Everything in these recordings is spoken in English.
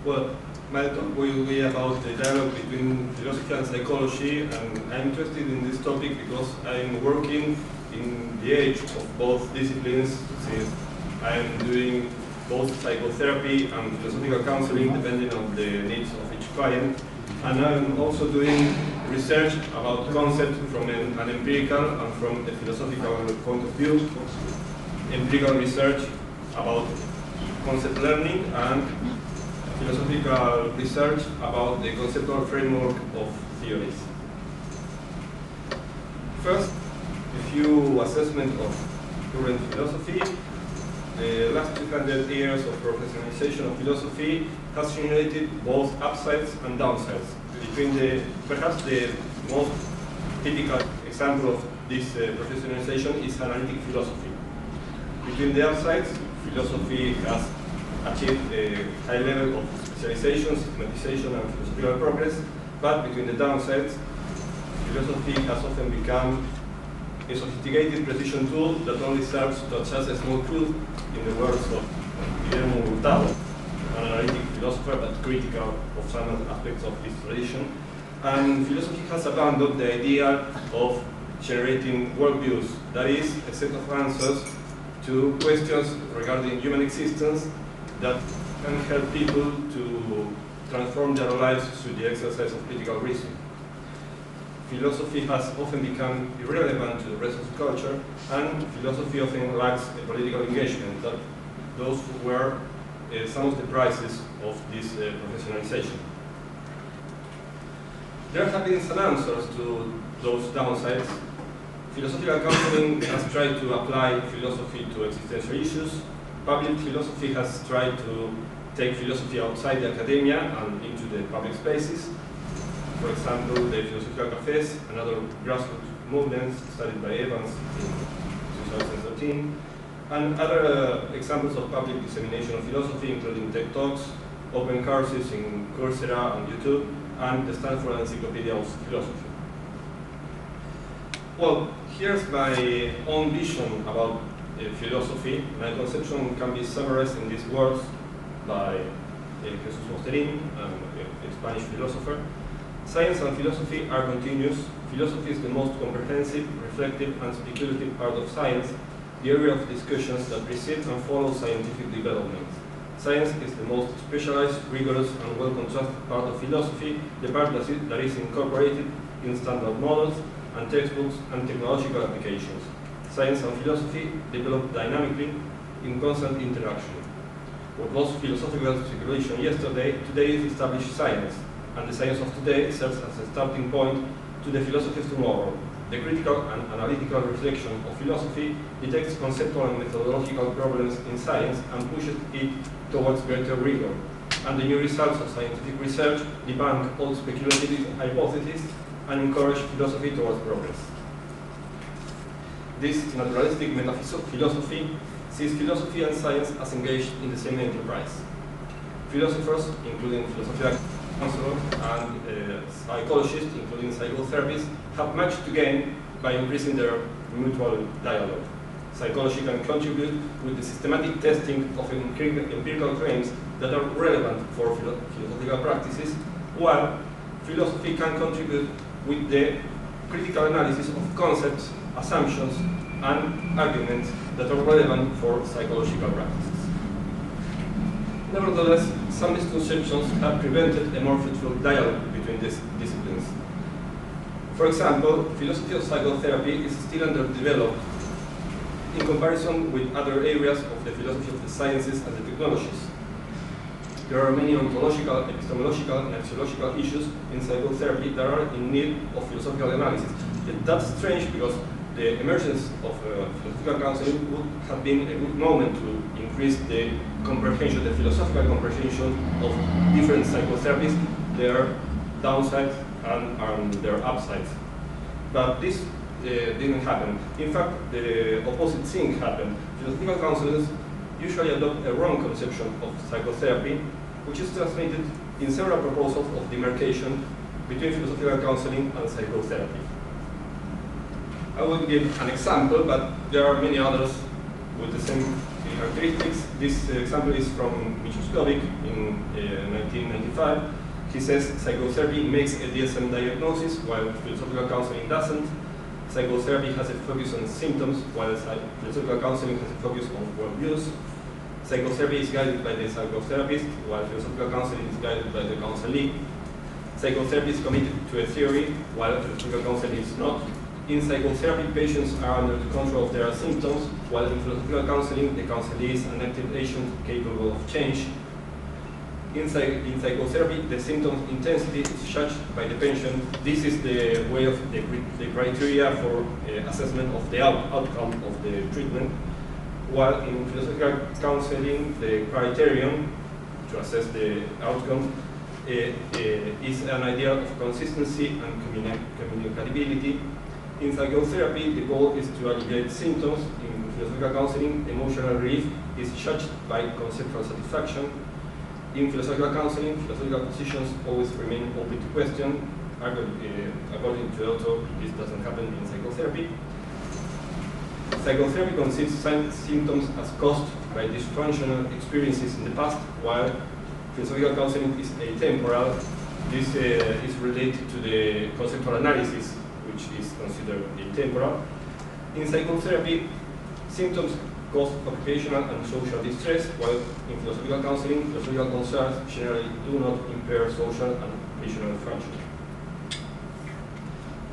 Well, my talk will be about the dialogue between philosophy and psychology, and I'm interested in this topic because I'm working in the age of both disciplines, since I'm doing both psychotherapy and philosophical counseling depending on the needs of each client. And I'm also doing research about concepts from an empirical and from a philosophical point of view. Empirical research about concept learning and philosophical research about the conceptual framework of theories. First, a few assessment of current philosophy. The last 200 years of professionalization of philosophy has simulated both upsides and downsides. Perhaps the most typical example of this professionalization is analytic philosophy. Between the upsides, philosophy has achieved a high level of specialization, systematization, and philosophical progress, but between the downsides, philosophy has often become a sophisticated precision tool that only serves to adjust a small truth, in the words of Guillermo Hurtado, an analytic philosopher but critical of some aspects of this tradition. And philosophy has abandoned the idea of generating worldviews, that is, a set of answers to questions regarding human existence that can help people to transform their lives through the exercise of critical reasoning. Philosophy has often become irrelevant to the rest of the culture, and philosophy often lacks a political engagement. Those were some of the prices of this professionalization. There have been some answers to those downsides. Philosophical counseling has tried to apply philosophy to existential issues. Public philosophy has tried to take philosophy outside the academia and into the public spaces. For example, the philosophical cafes and other grassroots movements studied by Evans in 2013. And other examples of public dissemination of philosophy, including TED Talks, open courses in Coursera and YouTube, and the Stanford Encyclopedia of Philosophy. Well, here's my own vision about philosophy. My conception can be summarized in these words by Jesus Mosterin, a Spanish philosopher. Science and philosophy are continuous. Philosophy is the most comprehensive, reflective, and speculative part of science, the area of discussions that precede and follow scientific developments. Science is the most specialized, rigorous, and well-contrasted part of philosophy, the part that is incorporated in standard models and textbooks and technological applications. Science and philosophy develop dynamically in constant interaction. What was philosophical speculation yesterday, today is established science, and the science of today serves as a starting point to the philosophy of tomorrow. The critical and analytical reflection of philosophy detects conceptual and methodological problems in science and pushes it towards greater rigor. And the new results of scientific research debunk all speculative hypotheses and encourage philosophy towards progress. This naturalistic metaphysical philosophy sees philosophy and science as engaged in the same enterprise. Philosophers, including philosophical counselors and psychologists, including psychotherapists, have much to gain by increasing their mutual dialogue. Psychology can contribute with the systematic testing of empirical claims that are relevant for philosophical practices, while philosophy can contribute with the critical analysis of concepts, assumptions, and arguments that are relevant for psychological practices. Nevertheless, some misconceptions have prevented a more fruitful dialogue between these disciplines. For example, philosophy of psychotherapy is still underdeveloped in comparison with other areas of the philosophy of the sciences and the technologies. There are many ontological, epistemological, and axiological issues in psychotherapy that are in need of philosophical analysis. That's strange because the emergence of philosophical counseling would have been a good moment to increase the comprehension, the philosophical comprehension of different psychotherapies, their downsides and their upsides. But this didn't happen. In fact, the opposite thing happened. Philosophical counselors usually adopt a wrong conception of psychotherapy, which is transmitted in several proposals of demarcation between philosophical counseling and psychotherapy. I will give an example, but there are many others with the same characteristics. This example is from Mieczysławik in 1995. He says psychotherapy makes a DSM diagnosis, while philosophical counseling doesn't. Psychotherapy has a focus on symptoms, while philosophical counseling has a focus on worldviews. Psychotherapy is guided by the psychotherapist, while philosophical counseling is guided by the counselee. Psychotherapy is committed to a theory, while philosophical counseling is not. In psychotherapy, patients are under the control of their symptoms, while in philosophical counseling, the counselee is an active agent capable of change. In psychotherapy, the symptom intensity is judged by the patient. This is the way of the criteria for assessment of the outcome of the treatment. While in philosophical counseling, the criterion to assess the outcome is an idea of consistency and communicability. In psychotherapy, the goal is to alleviate symptoms. In philosophical counseling, emotional relief is judged by conceptual satisfaction. In philosophical counseling, philosophical positions always remain open to question. According to the author, this doesn't happen in psychotherapy. Psychotherapy considers symptoms as caused by dysfunctional experiences in the past, while philosophical counseling is atemporal. This is related to the conceptual analysis, which is considered atemporal. In psychotherapy, symptoms cause occupational and social distress, while in philosophical counseling, philosophical concerns generally do not impair social and occupational function.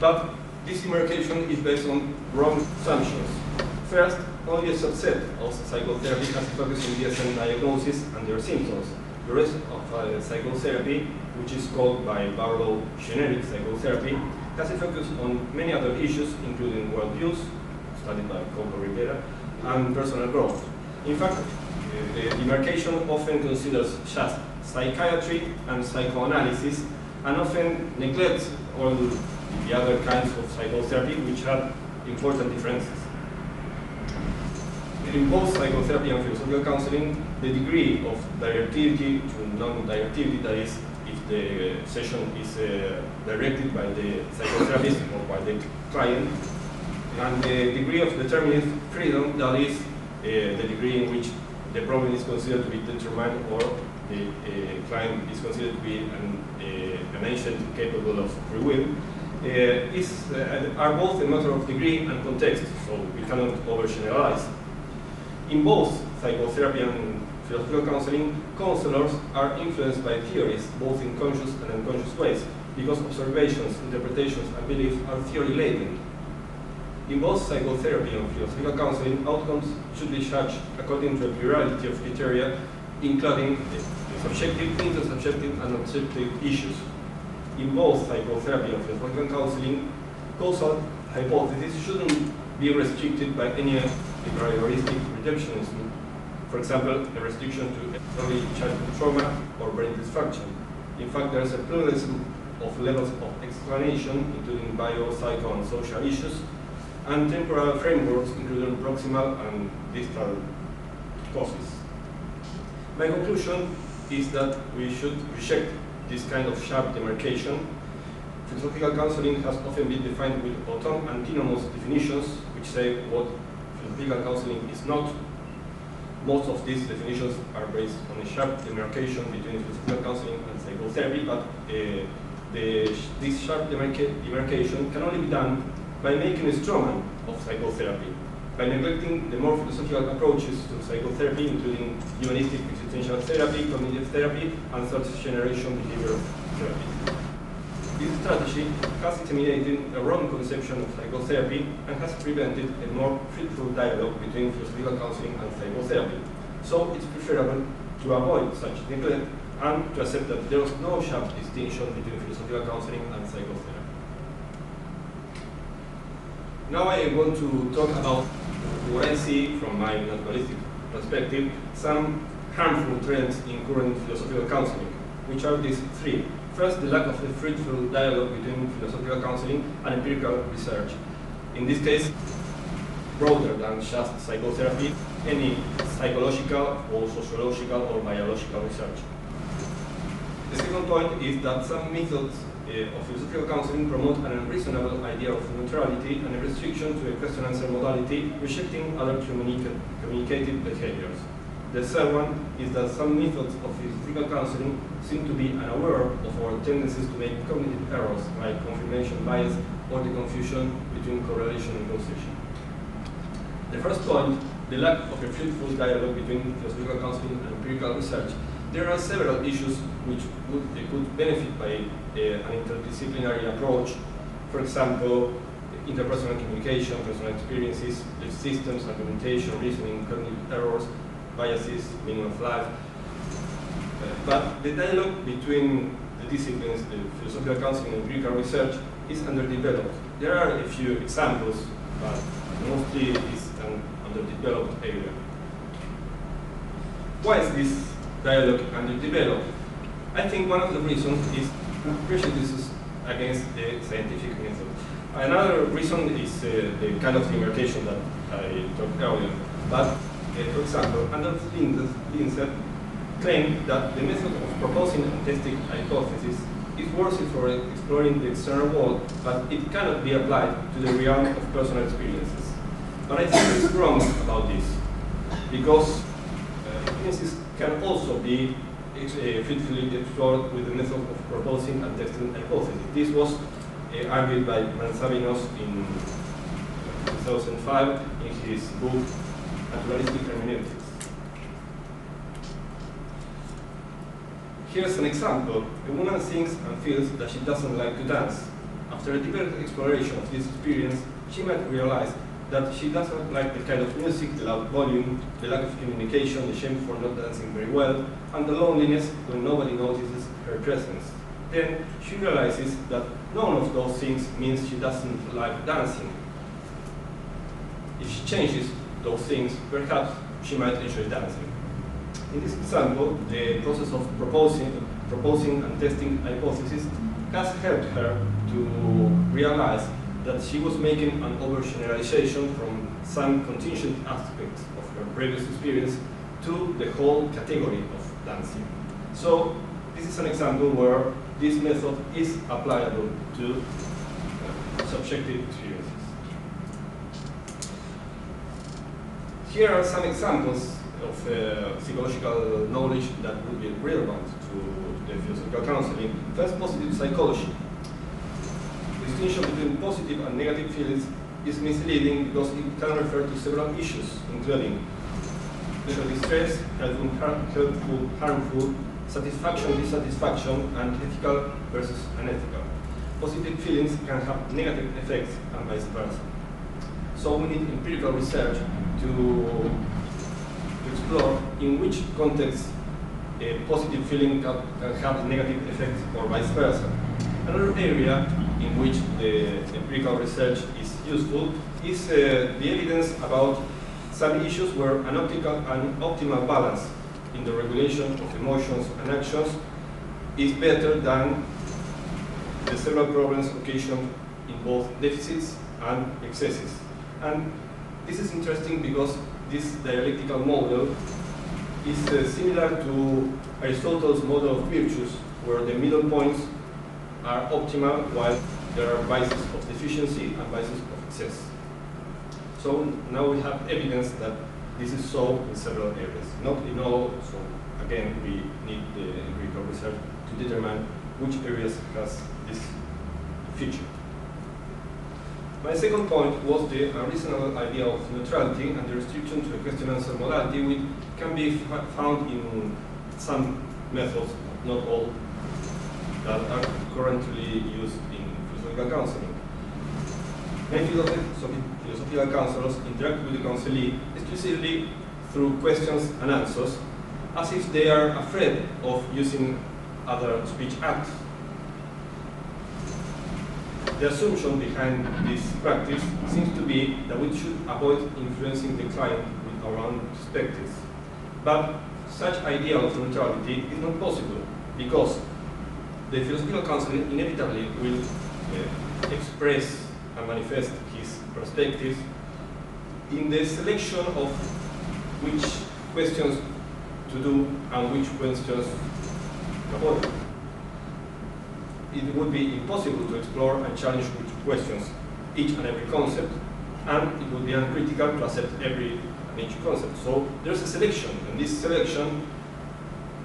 But this demarcation is based on wrong assumptions. First, only a subset of psychotherapy has a focus on DSM diagnosis and their symptoms. The rest of psychotherapy, which is called by Barlow generic psychotherapy, has a focus on many other issues, including worldviews, studied by Rivera, and personal growth. In fact, the demarcation often considers just psychiatry and psychoanalysis, and often neglects all the other kinds of psychotherapy, which have important differences. In both psychotherapy and philosophical counseling, the degree of directivity to non-directivity, that is, if the session is directed by the psychotherapist or by the client, and the degree of determinist freedom, that is, the degree in which the problem is considered to be determined or the client is considered to be an agent capable of free will, are both a matter of degree and context, so we cannot overgeneralize. In both psychotherapy and philosophical counseling, counselors are influenced by theories, both in conscious and unconscious ways, because observations, interpretations, and beliefs are theory-laden. In both psychotherapy and philosophical counseling, outcomes should be judged according to a plurality of criteria, including the subjective, intersubjective, and objective issues. In both psychotherapy and philosophical counseling, causal hypotheses shouldn't be restricted by any behavioristic reductionism. For example, a restriction to early childhood trauma or brain dysfunction. In fact, there is a pluralism of levels of explanation, including bio, psycho, and social issues, and temporal frameworks, including proximal and distal causes. My conclusion is that we should reject this kind of sharp demarcation. Philosophical counseling has often been defined with antinomous definitions, which say what philosophical counseling is not. Most of these definitions are based on a sharp demarcation between philosophical counseling and psychotherapy, but this sharp demarcation can only be done by making a strawman of psychotherapy, by neglecting the more philosophical approaches to psychotherapy, including humanistic existential therapy, cognitive therapy, and third-generation behavioral therapy. This strategy has disseminated a wrong conception of psychotherapy and has prevented a more fruitful dialogue between philosophical counseling and psychotherapy. So it's preferable to avoid such neglect and to accept that there is no sharp distinction between philosophical counseling and psychotherapy. Now I want to talk about what I see from my naturalistic perspective, some harmful trends in current philosophical counseling, which are these three. First, the lack of a fruitful dialogue between philosophical counseling and empirical research. In this case, broader than just psychotherapy, any psychological or sociological or biological research. The second point is that some methods of philosophical counseling promote an unreasonable idea of neutrality and a restriction to a question-answer modality, rejecting other communicative behaviors. The third one is that some methods of philosophical counseling seem to be unaware of our tendencies to make cognitive errors like confirmation bias or the confusion between correlation and causation. The first point, the lack of a fruitful dialogue between philosophical counseling and empirical research. There are several issues which could benefit by an interdisciplinary approach. For example, interpersonal communication, personal experiences, belief systems, argumentation, reasoning, cognitive errors, biases, meaning of life. But the dialogue between the disciplines, the philosophical counseling and empirical research, is underdeveloped. There are a few examples, but mostly it's an underdeveloped area. Why is this dialogue underdeveloped? I think one of the reasons is prejudices against the scientific method. Another reason is the kind of demarcation that I talked earlier. But, for example, Anders Lindseth claimed that the method of proposing and testing hypotheses is worthy for exploring the external world, but it cannot be applied to the realm of personal experiences. But I think it's wrong about this, because experiences can also be fruitfully explored with the method of proposing and testing hypotheses. This was argued by Manzavinos in 2005 in his book Naturalistic Hermeneutics. Here's an example. A woman thinks and feels that she doesn't like to dance. After a deeper exploration of this experience, she might realize that she doesn't like the kind of music, the loud volume, the lack of communication, the shame for not dancing very well, and the loneliness when nobody notices her presence. Then she realizes that none of those things means she doesn't like dancing. If she changes those things, perhaps she might enjoy dancing. In this example, the process of proposing and testing hypotheses has helped her to realize that she was making an overgeneralization from some contingent aspects of her previous experience to the whole category of dancing. So this is an example where this method is applicable to subjective experiences. Here are some examples of psychological knowledge that would be relevant to the philosophical counseling. First, positive psychology. The distinction between positive and negative feelings is misleading because it can refer to several issues, including pleasure, distress, helpful, harmful, satisfaction, dissatisfaction, and ethical versus unethical. Positive feelings can have negative effects and vice versa. So we need empirical research to explore in which context a positive feeling can have negative effects or vice versa. Another area in which the empirical research is useful is the evidence about some issues where an optimal balance in the regulation of emotions and actions is better than the several problems occasioned in both deficits and excesses. And this is interesting because this dialectical model is similar to Aristotle's model of virtues, where the middle points are optimal while there are vices of deficiency and vices of excess. So now we have evidence that this is so in several areas. Not in all, so again we need the empirical research to determine which areas has this feature. My second point was the unreasonable idea of neutrality and the restriction to a question-answer modality, which can be found in some methods, not all, that are currently used in philosophical counseling. Many philosophical counselors interact with the counselee exclusively through questions and answers, as if they are afraid of using other speech acts. The assumption behind this practice seems to be that we should avoid influencing the client with our own perspectives. But such idea of neutrality is not possible because the philosophical counselor inevitably will express and manifest his perspectives in the selection of which questions to do and which questions to avoid. It would be impossible to explore and challenge which questions each and every concept, and it would be uncritical to accept every and each concept. So there's a selection, and this selection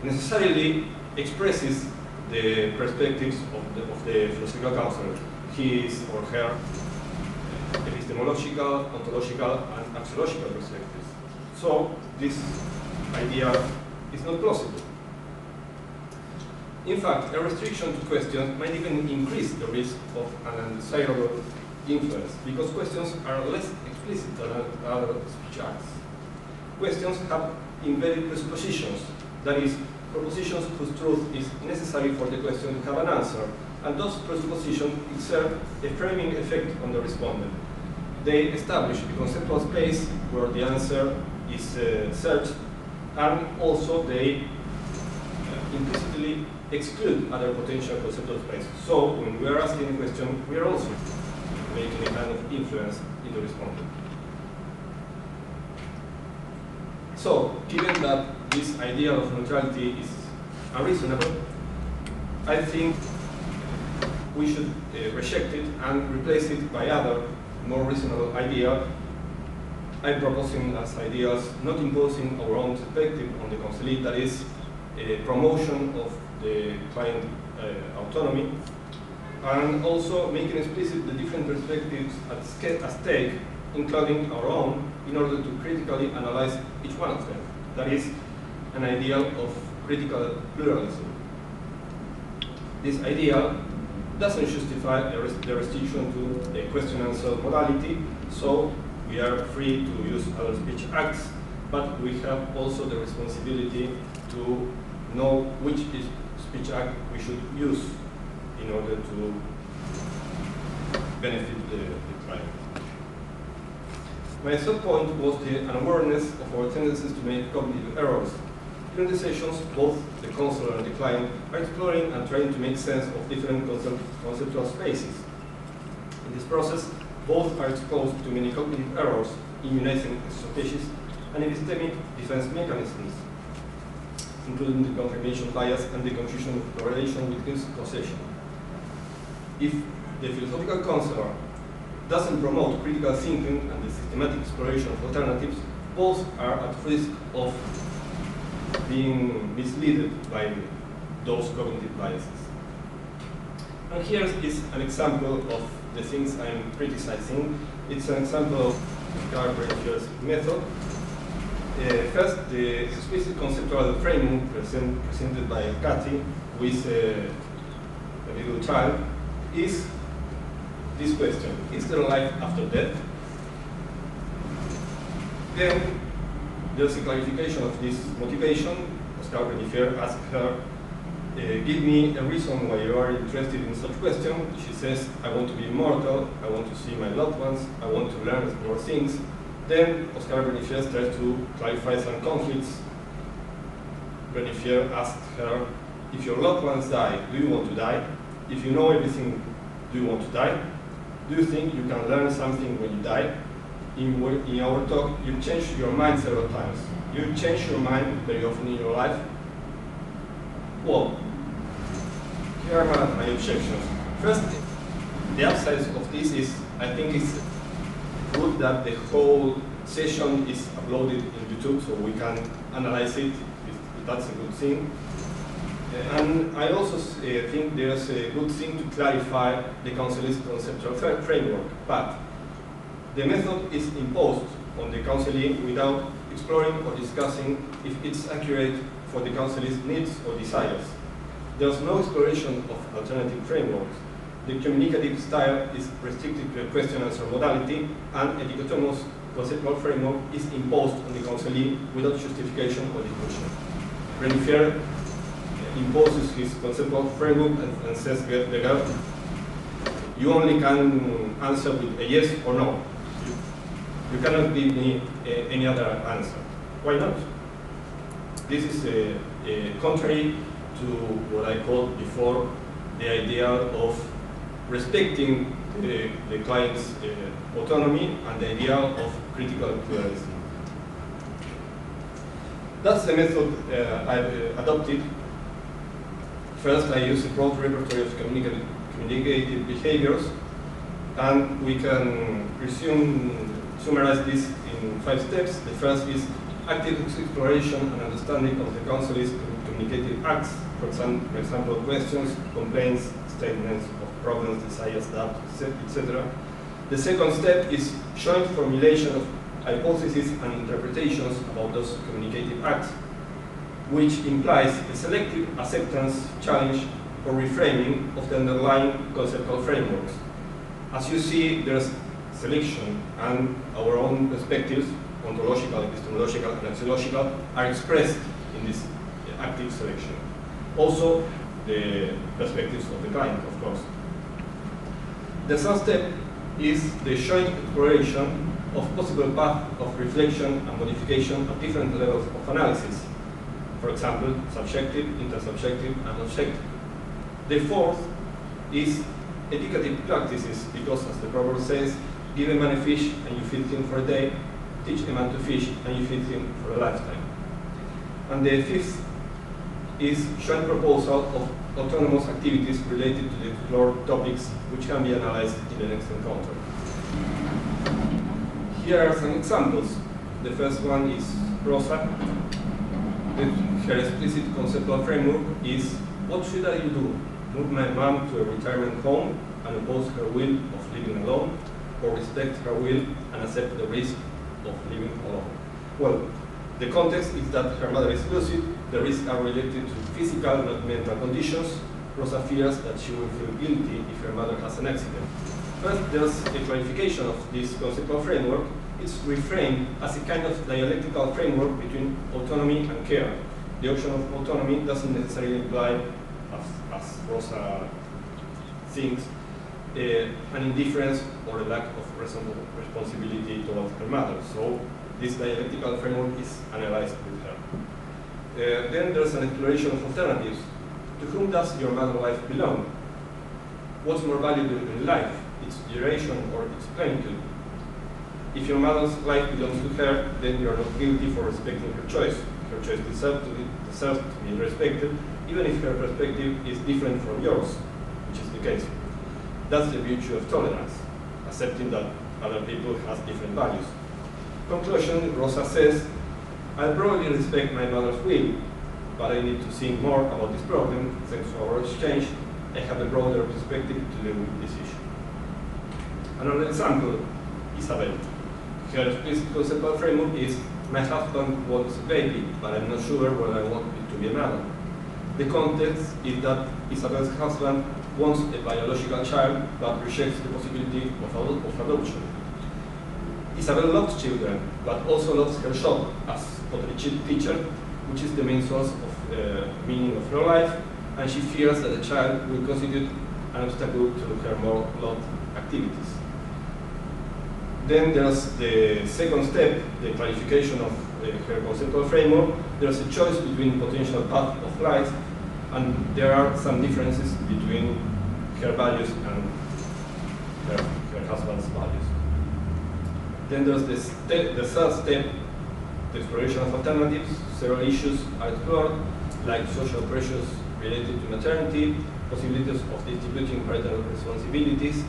necessarily expresses the perspectives of the philosophical counselor, his or her epistemological, ontological, and axiological perspectives. So this idea is not plausible. In fact, a restriction to questions might even increase the risk of an undesirable influence, because questions are less explicit than other speech acts. Questions have embedded presuppositions, that is, propositions whose truth is necessary for the question to have an answer, and those presuppositions exert a framing effect on the respondent. They establish a conceptual space where the answer is searched, and also they implicitly exclude other potential conceptual spaces. So when we are asking a question, we are also making a kind of influence in the respondent. So, given that this idea of neutrality is unreasonable, I think we should reject it and replace it by other, more reasonable idea. I'm proposing as ideas not imposing our own perspective on the counselee, that is, a promotion of the client autonomy, and also making explicit the different perspectives at stake, including our own, in order to critically analyze each one of them. That is, an ideal of critical pluralism. This ideal doesn't justify the restriction to a question-answer modality, so we are free to use other speech acts, but we have also the responsibility to know which speech act we should use in order to benefit the client. My third point was the unawareness of our tendencies to make cognitive errors. During the sessions, both the counselor and the client are exploring and trying to make sense of different conceptual spaces. In this process, both are exposed to many cognitive errors, immunizing strategies and epistemic defense mechanisms, including the confirmation bias and the confusion of correlation with causation. If the philosophical counselor doesn't promote critical thinking and the systematic exploration of alternatives, both are at risk of being misled by those cognitive biases. And here is an example of the things I'm criticizing. It's an example of Gerardo's method. First, the explicit conceptual framework presented by Cathy with a little child is this question: is there life after death? Then there's a clarification of this motivation. Oscar Renifer asked her, give me a reason why you are interested in such question. She says, I want to be immortal, I want to see my loved ones, I want to learn more things. Then Oscar Renifer tries to clarify some conflicts. Renifer asked her, if your loved ones die, do you want to die? If you know everything, do you want to die? Do you think you can learn something when you die? In our talk, you changed your mind several times. You change your mind very often in your life. Well, here are my objections. First, the upside of this is, I think it's good that the whole session is uploaded in YouTube so we can analyze it, if that's a good thing. And I also think there's a good thing to clarify the counselee's conceptual framework, but the method is imposed on the counselee without exploring or discussing if it's accurate for the counselee's needs or desires. There's no exploration of alternative frameworks. The communicative style is restricted to a question-answer modality, and a dichotomous conceptual framework is imposed on the counselee without justification or discussion. Renifer imposes his conceptual framework and says, Belgrade, you only can answer with a yes or no. You cannot give me any other answer. Why not? This is contrary to what I called before the idea of respecting the client's autonomy and the idea of critical pluralism. That's the method I've adopted. First, I use a broad repertoire of communicative behaviors, and we can presume summarize this in 5 steps. The first is active exploration and understanding of the counsel's communicative acts, for example, questions, complaints, statements of problems, desires, doubts, etc. The second step is joint formulation of hypotheses and interpretations about those communicative acts, which implies a selective acceptance, challenge, or reframing of the underlying conceptual frameworks. As you see, there's selection, and our own perspectives, ontological, epistemological, and axiological, are expressed in this active selection. Also, the perspectives of the client, of course. The third step is the joint exploration of possible paths of reflection and modification at different levels of analysis. For example, subjective, intersubjective, and objective. The fourth is educative practices, because as the proverb says, give a man a fish and you feed him for a day, teach a man to fish and you feed him for a lifetime. And the fifth is joint proposal of autonomous activities related to the explored topics, which can be analyzed in the next encounter. Here are some examples. The first one is Rosa. Her explicit conceptual framework is, what should I do? Move my mom to a retirement home and oppose her will of living alone, or respect her will and accept the risk of living alone? Well, the context is that her mother is lucid, the risks are related to physical, not mental conditions. Rosa fears that she will feel guilty if her mother has an accident. First, there's a clarification of this conceptual framework. It's reframed as a kind of dialectical framework between autonomy and care. The option of autonomy doesn't necessarily imply, as Rosa thinks, an indifference or a lack of responsibility towards her mother. So this dialectical framework is analyzed with her. Then there's an exploration of alternatives. To whom does your mother life belong? What's more valuable in life, its duration or its plenitude? If your mother's life belongs to her, then you are not guilty for respecting her choice. Her choice deserves to be respected, even if her perspective is different from yours, which is the case. That's the virtue of tolerance, accepting that other people have different values. Conclusion, Rosa says, I probably respect my mother's will, but I need to think more about this problem. Thanks to our exchange, I have a broader perspective to deal with this issue. Another example, Isabel. Her explicit conceptual framework is, my husband wants a baby, but I'm not sure whether I want it to be a man. The context is that Isabel's husband wants a biological child, but rejects the possibility of adoption. Isabel loves children, but also loves her job as pottery teacher, which is the main source of meaning of her life, and she fears that the child will constitute an obstacle to her more loved activities. Then there's the second step, the clarification of her conceptual framework. There's a choice between potential paths of life, and there are some differences between her values and her husband's values. Then there's the third step, the exploration of alternatives. Several issues are explored, like social pressures related to maternity, possibilities of distributing parental responsibilities,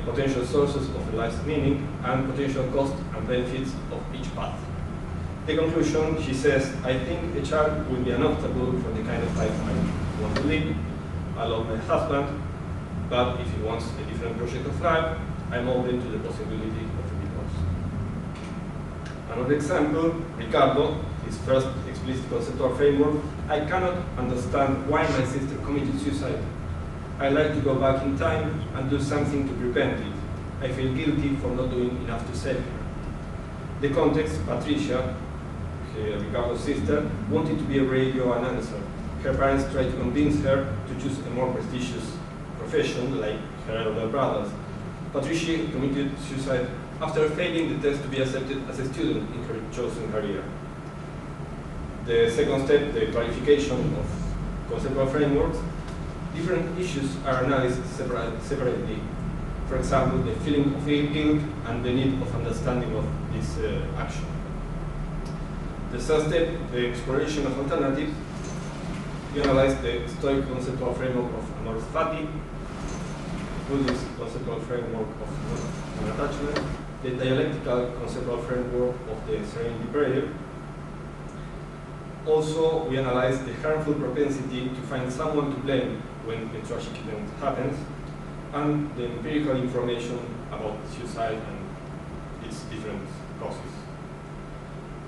potential sources of a life's meaning, and potential costs and benefits of each path. The conclusion, she says, I think a child will be an obstacle for the kind of life I want to live. I love my husband, but if he wants a different project of life, I'm open to the possibility of a divorce. Another example, Ricardo, his first explicit conceptual framework. I cannot understand why my sister committed suicide. I like to go back in time and do something to prevent it. I feel guilty for not doing enough to save her. The context, Patricia, Ricardo's sister, wanted to be a radio announcer. Her parents tried to convince her to choose a more prestigious profession like her elder brothers. Patricia committed suicide after failing the test to be accepted as a student in her chosen career. The second step, the clarification of conceptual frameworks. Different issues are analyzed separately. For example, the feeling of guilt and the need of understanding of this action. The third step, the exploration of alternatives. We analyze the Stoic conceptual framework of amorous fati, Buddhist conceptual framework of non-attachment, the dialectical conceptual framework of the serenity period. Also, we analyze the harmful propensity to find someone to blame when a tragic event happens, and the empirical information about suicide and its different causes.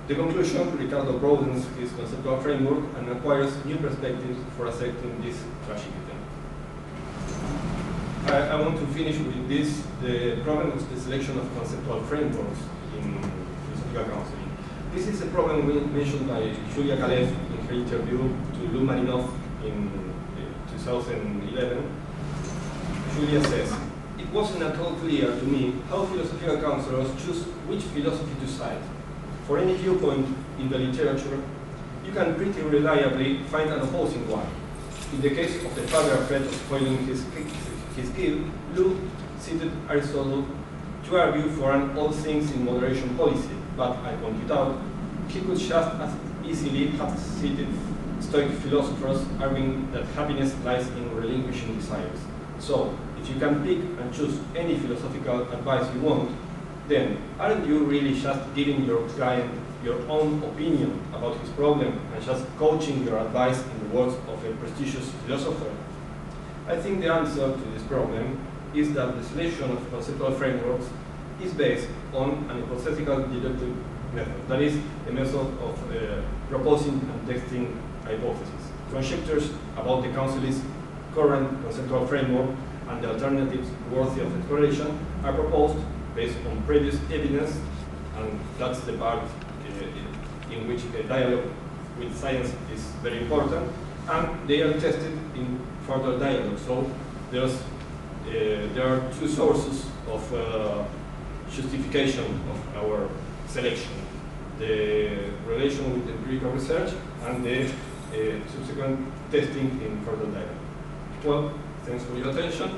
The conclusion, Ricardo broadens his conceptual framework and acquires new perspectives for accepting this tragic event. I want to finish with this, the problem of the selection of conceptual frameworks in philosophical counseling. This is a problem mentioned by Julia Kalev in her interview to Lou Marinov in 2011. Julia says, "It wasn't at all clear to me how philosophical counselors choose which philosophy to cite. For any viewpoint in the literature, you can pretty reliably find an opposing one. In the case of the father afraid of spoiling his kid, Lou cited Aristotle to argue for an all things in moderation policy, but I pointed out he could just as easily have cited Stoic philosophers arguing that happiness lies in relinquishing desires. So, if you can pick and choose any philosophical advice you want, then aren't you really just giving your client your own opinion about his problem and just coaching your advice in the words of a prestigious philosopher?" I think the answer to this problem is that the selection of conceptual frameworks is based on an hypothetical deductive method. That is, a method of proposing and testing hypotheses. Conjectures about the counsel's current conceptual framework and the alternatives worthy of exploration are proposed based on previous evidence, and that's the part in which a dialogue with science is very important, and they are tested in further dialogue. So there are two sources of justification of our selection: the relation with empirical research and the subsequent testing in further dialogue. Well, thanks for your attention.